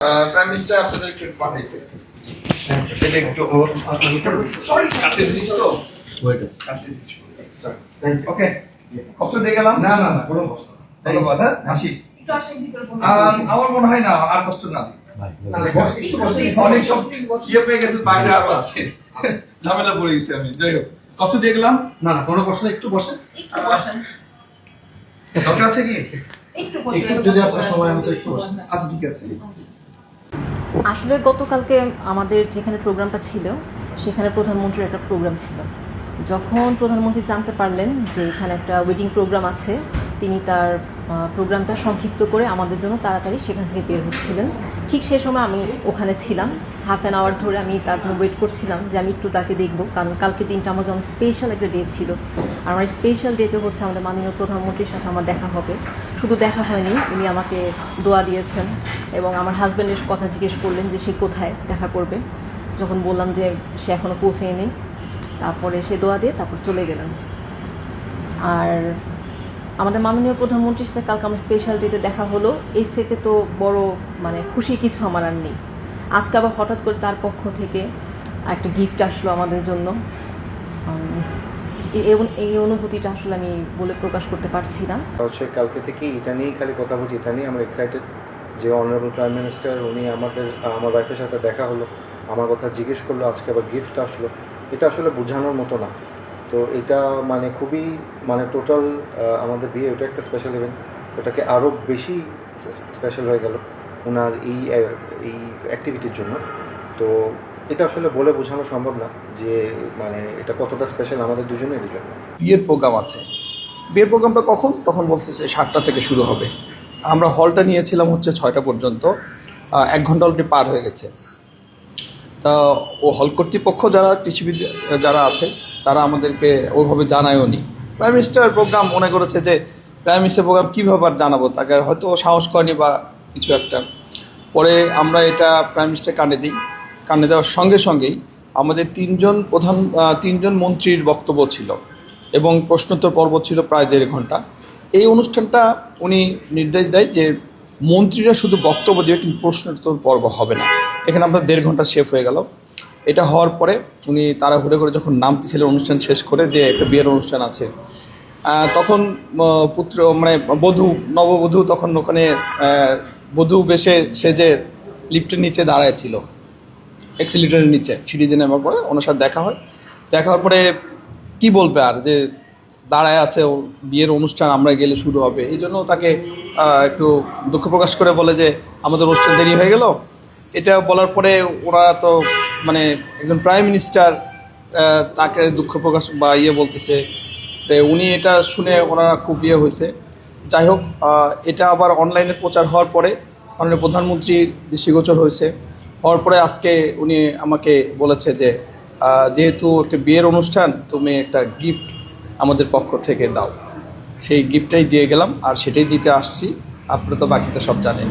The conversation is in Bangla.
প্রাইম মিনিস্টার আপনাদেরকে পাঠাইছে সেটা একটু সরি কাছে দিস তো কাছে দিস ওকে কষ্ট দিয়ে গেলাম না না না কোনো কষ্ট ধন্যবাদ হ্যাঁ হাসি আমার মনে হয় না আর কষ্ট না অনেক সব ইয়ে পেয়ে গেছে বাইরে আরো আছে ঝামেলা পড়ে গেছে আমি যাই হোক কষ্ট দিয়ে গেলাম না না কোনো কষ্ট একটু বসেন দরকার আছে কি একটু যদি আপনার সময় মতো একটু বসেন আচ্ছা ঠিক আছে আসলে গতকালকে আমাদের যেখানে প্রোগ্রামটা ছিল সেখানে প্রধানমন্ত্রীর একটা প্রোগ্রাম ছিল। যখন প্রধানমন্ত্রী জানতে পারলেন যে এখানে একটা ওয়েডিং প্রোগ্রাম আছে, তিনি তার প্রোগ্রামটা সংক্ষিপ্ত করে আমাদের জন্য তাড়াতাড়ি সেখান থেকে বের হচ্ছিলেন। ঠিক সেই সময় আমি ওখানে ছিলাম, হাফ অ্যান আওয়ার ধরে আমি তার জন্য ওয়েট করছিলাম যে আমি একটু তাকে দেখবো, কারণ কালকে দিনটা আমার জন্য স্পেশাল একটা ডে ছিল। আর আমার স্পেশাল ডেতে হচ্ছে আমাদের মাননীয় প্রধানমন্ত্রীর সাথে আমার দেখা হবে। শুধু দেখা হয়নি, উনি আমাকে দোয়া দিয়েছেন এবং আমার হাজব্যান্ডের কথা জিজ্ঞেস করলেন যে সে কোথায় দেখা করবে। যখন বললাম যে সে এখনও পৌঁছেনি, তারপরে সে দোয়া দিয়ে তারপর চলে গেলেন। আর আমাদের মাননীয় প্রধানমন্ত্রীর সাথে কালকে আমার স্পেশাল ডেতে দেখা হলো, এর চাইতে তো বড় খুশি কিছু আমার আর নেই। আজকে আবার হঠাৎ করে তার পক্ষ থেকে একটা গিফট আসলো আমাদের জন্য। এই অনুভূতিটা আসলে আমি বলে প্রকাশ করতে পারছি না। হচ্ছে কালকে থেকে এটা নিয়েই খালি কথা বলছি, এটা নিয়ে আমরা এক্সাইটেড যে অনারেবল প্রাইম মিনিস্টার উনি আমার ওয়াইফের সাথে দেখা হলো, আমার কথা জিজ্ঞেস করলো, আজকে আবার গিফট আসলো। এটা আসলে বোঝানোর মতো না। তো এটা খুবই টোটাল আমাদের বিয়ে ওটা একটা স্পেশাল ইভেন্ট, ওটাকে আরও বেশি স্পেশাল হয়ে গেল ওনার এই অ্যাক্টিভিটির জন্য। তো এটা আসলে বলে বোঝানো সম্ভব না যে এটা কতটা স্পেশাল আমাদের দুজনেরই জন্য। বিয়ের প্রোগ্রাম আছে, বিয়ের প্রোগ্রামটা কখন? তখন বলছে যে 7টা থেকে শুরু হবে। আমরা হলটা নিয়েছিলাম হচ্ছে 6টা পর্যন্ত, 1 ঘন্টা অলরেডি পার হয়ে গেছে। তা ও হল কর্তৃপক্ষ যারা কৃষিবিদ যারা আছে তারা আমাদেরকে ওইভাবে জানায়ও নি। প্রাইম মিনিস্টার প্রোগ্রাম মনে করেছে যে প্রাইম মিনিস্টার প্রোগ্রাম কীভাবে আর জানাবো, তাকে হয়তো সাহস করেনি বা কিছু একটা। পরে আমরা এটা প্রাইম মিনিস্টার কানে দিই, কানে দেওয়ার সঙ্গে সঙ্গেই আমাদের 3জন মন্ত্রীর বক্তব্য ছিল এবং প্রশ্নোত্তর পর্ব ছিল প্রায় 1.5 ঘন্টা। এই অনুষ্ঠানটা উনি নির্দেশ দেয় যে মন্ত্রীরা শুধু বক্তব্য দিবে, কিন্তু প্রশ্নোত্তর পর্ব হবে না। এখানে আমরা 1.5 ঘন্টা শেষ হয়ে গেল। এটা হওয়ার পরে উনি তাড়াহুড়ো করে যখন নামতেছিলেন অনুষ্ঠান শেষ করে যে একটা বিয়ের অনুষ্ঠান আছে, তখন নববধূ তখন ওখানে বধূ বেশে সেজে লিফটের নিচে দাঁড়ায় ছিল, এক্সিলিটারের নিচে সিঁড়ি দিয়ে নামার পরে ওনার সাথে দেখা হয়। দেখা হওয়ার পরে কী বলবে আর, যে দাঁড়ায় আছে, ও বিয়ের অনুষ্ঠান আমরা গেলে শুরু হবে। এই জন্য তাকে একটু দুঃখ প্রকাশ করে বলে যে আমাদের অনুষ্ঠান দেরি হয়ে গেল। এটা বলার পরে ওনারা তো একজন প্রাইম মিনিস্টার তাকে দুঃখ প্রকাশ বা বলতেছে, তো উনি এটা শুনে ওনারা খুব হয়েছে। যাই হোক, এটা আবার অনলাইনে প্রচার হওয়ার পরে মাননীয় প্রধানমন্ত্রীর দৃষ্টিগোচর হয়েছে। হওয়ার পরে আজকে উনি আমাকে বলেছে যে যেহেতু একটা বিয়ের অনুষ্ঠান, তুমি একটা গিফট আমাদের পক্ষ থেকে দাও। সেই গিফটটাই দিয়ে গেলাম, আর সেটাই দিতে আসছি। আপনারা তো বাকিটা সব জানেন।